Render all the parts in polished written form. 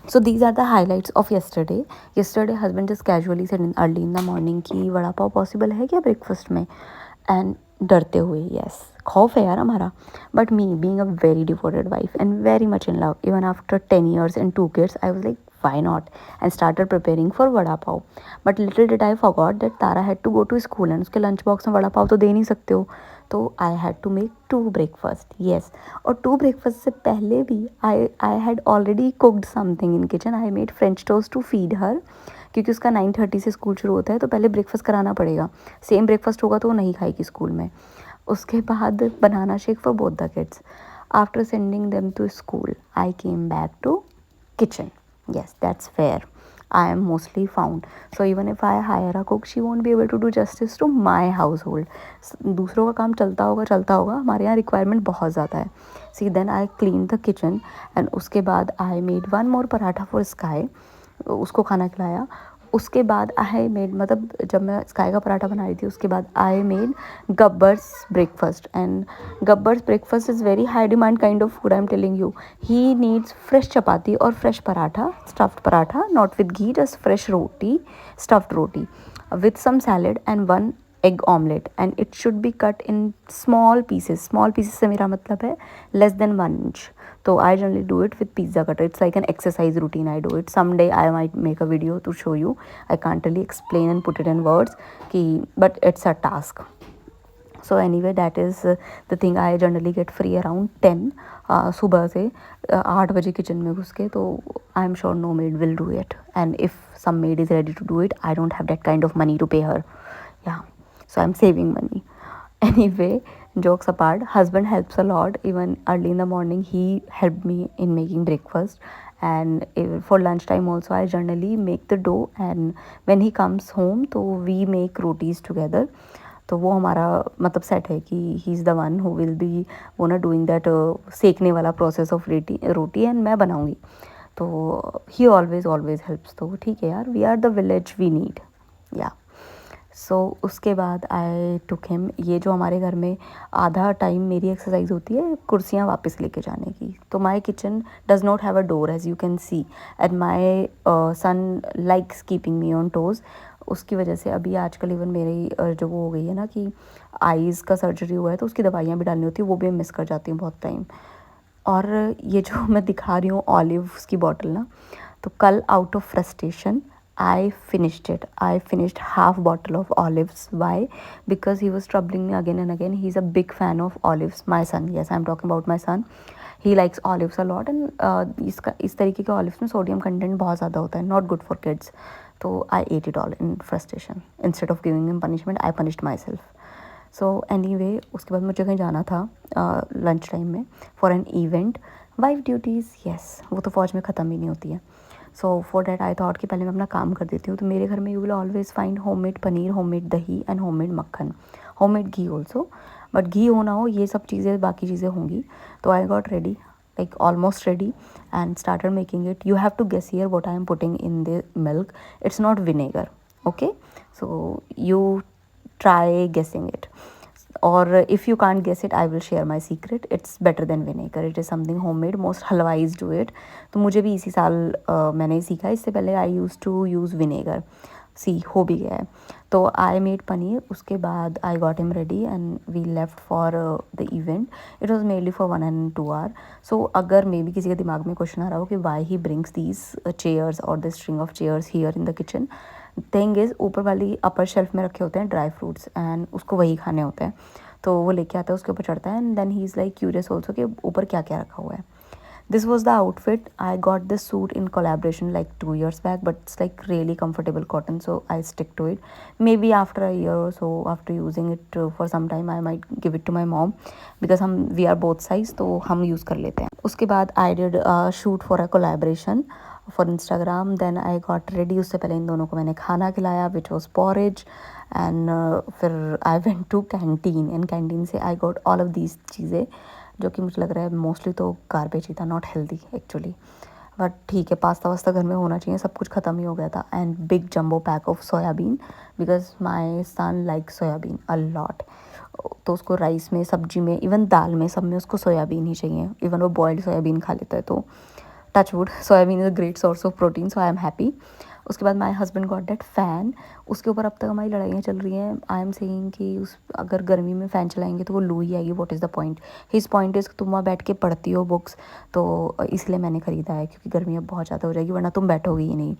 So these are the highlights of yesterday. Yesterday husband just casually said in early in the morning कि vada pav possible है क्या breakfast में, and डरते हुए yes, खौफ है यार हमारा, but me being a very devoted wife and very much in love even after 10 years and 2 kids, I was like why not, and started preparing for vada pav. But little did I forgot that Tara had to go to school and उसके lunch box में वड़ा पाव तो दे नहीं सकते हो, तो I had to make 2 breakfast yes. और 2 breakfast से पहले भी I had already cooked something in kitchen. I made French toast to feed her, क्योंकि उसका 9:30 से स्कूल शुरू होता है, तो पहले ब्रेकफास्ट कराना पड़ेगा. सेम ब्रेकफास्ट होगा तो वो नहीं खाएगी स्कूल में. उसके बाद banana shake for both the kids. After sending them to school I came back to kitchen. Yes, that's where I am mostly found. So even if I hire a cook, she won't be able to do justice to my household. दूसरों का काम चलता होगा, हमारे यहाँ requirement बहुत ज़्यादा है. See, then I cleaned the kitchen and उसके बाद I made one more paratha for Sky. उसको खाना खिलाया. उसके बाद आई मेड, मतलब जब मैं स्काई का पराठा बना रही थी उसके बाद I made Gabbar's breakfast. And Gabbar's breakfast is very high demand kind of food, I am telling you. He needs fresh chapati और fresh paratha, stuffed paratha, not with ghee, just fresh roti, stuffed roti with some salad and one egg omelette, and it should be cut in small pieces. Small pieces से मेरा मतलब है less than 1 inch. So I generally do it with pizza cutter. It's like an exercise routine. I do it. Someday I might make a video to show you. I can't really explain and put it in words, but it's a task. So anyway, that is the thing. I generally get free around 10 सुबह से 8 बजे kitchen में घुस के, तो I am sure no maid will do it, and if some maid is ready to do it, I don't have that kind of money to pay her. Yeah, so I'm saving money. Anyway, jokes apart, husband helps a lot. Even early in the morning he helped me in making breakfast, and for lunchtime also I generally make the dough, and when he comes home तो we make rotis together. तो वो हमारा मतलब set है कि he is the one who will be वो ना doing that सेकने वाला प्रोसेस ऑफ रोटी एंड मैं बनाऊँगी. तो ही ऑलवेज हेल्प्स. तो ठीक है यार, we are the village we need. Yeah so उसके बाद आई टुक हिम. ये जो हमारे घर में आधा टाइम मेरी एक्सरसाइज होती है कुर्सियाँ वापस लेके जाने की. तो my kitchen does not have a door as you can see, and my son likes keeping me on toes. उसकी वजह से अभी आजकल इवन मेरी जो वो हो गई है ना कि आईज़ का सर्जरी हुआ है, तो उसकी दवाइयाँ भी डालनी होती है, वो भी मैं मिस कर जाती हूँ बहुत टाइम. और ये जो मैं दिखा रही हूँ ऑलिव्स की बॉटल ना, तो कल out of frustration I finished it. I finished half bottle of olives. Why? Because he was troubling me again and again. He's a big fan of olives. My son. Yes, I'm talking about my son. He likes olives a lot, and इस तरीके के olives में sodium content बहुत ज़्यादा होता है. Not good for kids. तो I ate it all in frustration. Instead of giving him punishment, I punished myself. So anyway, उसके बाद मुझे कहीं जाना था लंच टाइम में for an event. Wife duties, yes, वो तो फ़ौज में ख़त्म ही नहीं होती है. So for that I thought कि पहले मैं अपना काम कर देती हूँ. तो मेरे घर में you will always find homemade paneer, homemade दही एंड होममेड मक्खन, होममेड घी ऑल्सो. बट घी हो ना हो, ये सब चीज़ें बाकी चीज़ें होंगी. तो I got ready, like almost ready, and started making it. You have to guess here what I am putting in the milk. It's not vinegar, okay? So you try guessing it, or if you can't guess it, I will share my secret. It's better than vinegar. It is something homemade. Most हलवाईज do it. तो मुझे भी इसी साल मैंने सीखा. इससे पहले आई use to use vinegar. सी हो भी गया है. तो आई मेड पनीर. उसके बाद I got him ready and we left for the event. It was mainly for 1 and 2 hour. So अगर मे बी किसी के दिमाग में क्वेश्चन आ रहा हो कि why he brings these chairs और the string of chairs here in the kitchen, thing is ऊपर वाली अपर शेल्फ में रखे होते हैं ड्राई फ्रूट्स, एंड उसको वही खाने होते हैं. तो वो लेके आता है, उसके ऊपर चढ़ता है, and then he is like curious also कि ऊपर क्या क्या रखा हुआ है. This was the outfit. I got this suit in collaboration like 2 years back, but it's like really comfortable cotton, so I stick to it. Maybe after a year or so, after using it for some time, I might give it to my mom, because we are both size, तो हम use कर लेते हैं. उसके बाद I did a shoot for a collaboration for Instagram. Then I got ready. उससे पहले इन दोनों को मैंने खाना खिलाया, which was porridge. एंड फिर I went to canteen, and canteen से I got all of these चीज़ें, जो कि मुझे लग रहा है मोस्टली तो गार्बेज ही था, नॉट हेल्दी एक्चुअली. बट ठीक है, पास्ता वास्ता घर में होना चाहिए, सब कुछ ख़त्म ही हो गया था. And big jumbo pack of soybean, because my son like soybean a lot. तो उसको राइस में, सब्जी में, इवन दाल में, सब में उसको सोयाबीन ही चाहिए. इवन वो बॉयल्ड सोयाबीन खा लेता है. तो touch wood, soybean is a great source of protein, so I am happy. उसके बाद my husband got that fan. उसके ऊपर अब तक हमारी लड़ाइयाँ चल रही हैं। आई एम सेइंग कि उस अगर गर्मी में फ़ैन चलाएंगे तो वो लू ही आएगी, what is the point. His point is तुम वहाँ बैठ के पढ़ती हो बुक्स, तो इसलिए मैंने ख़रीदा है, क्योंकि गर्मी अब बहुत ज़्यादा हो जाएगी, वरना तुम बैठोगे ही नहीं।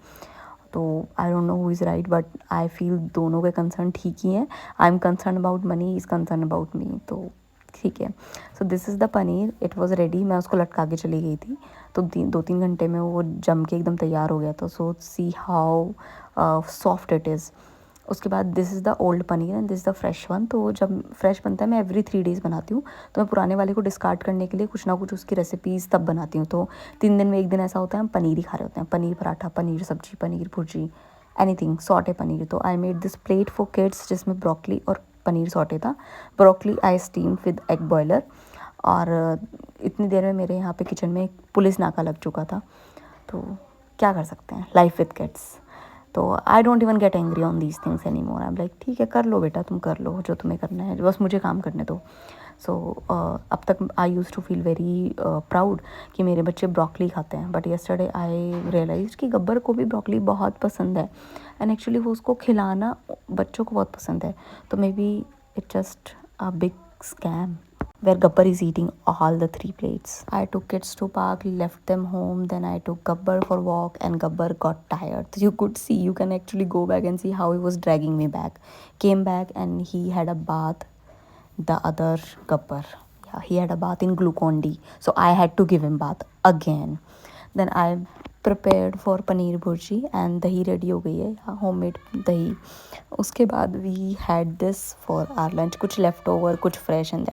तो I don't know who is right, but I feel दोनों के कंसर्न ठीक ही हैं। I am concern about money, is concern about me, तो ठीक है। So this is the paneer, it was ready. मैं उसको लटका के चली गई थी, तो 2-3 घंटे में वो जम के एकदम तैयार हो गया था। So see how soft it is. उसके बाद this is the old paneer and this is the fresh one. तो जब फ्रेश बनता है, मैं एवरी 3 डेज़ बनाती हूँ, तो मैं पुराने वाले को डिस्कार्ड करने के लिए कुछ ना कुछ उसकी रेसिपीज़ तब बनाती हूँ। तो 3 दिन में 1 दिन ऐसा होता है हम पनीर ही खा रहे होते हैं, पनीर पराठा, पनीर सब्जी, पनीर भुर्जी, एनीथिंग सॉटे पनीर। तो I made this plate for kids जिसमें ब्रोकली और पनीर सॉटे था। Broccoli I steam with egg boiler. और इतनी देर में मेरे यहाँ पे किचन में एक पुलिस नाका लग चुका था। तो क्या कर सकते हैं, लाइफ विद किड्स। तो I don't even get angry on these things any more. I am like ठीक है, कर लो बेटा, तुम कर लो जो तुम्हें करना है, बस मुझे काम करने दो। सो अब तक I use to feel very proud कि मेरे बच्चे ब्रोकली खाते हैं, बट येस्टरडे आई रियलाइज कि गब्बर को भी ब्रोकली बहुत पसंद है, एंड एक्चुअली वो उसको खिलाना बच्चों को बहुत पसंद है। तो may be it just a big scam where Gabbar is eating all the 3 plates. I took kids to park, left them home, then I took Gabbar for walk, and Gabbar got tired. So you could see, you can actually go back and see how he was dragging me back. Came back and he had a bath, the other Gabbar. Yeah, he had a bath in Glucon-D. So I had to give him bath again. Then I prepared for paneer bhurji and dahi ready हो गई है, homemade dahi. उसके बाद we had this for our lunch, कुछ left over, कुछ fresh, and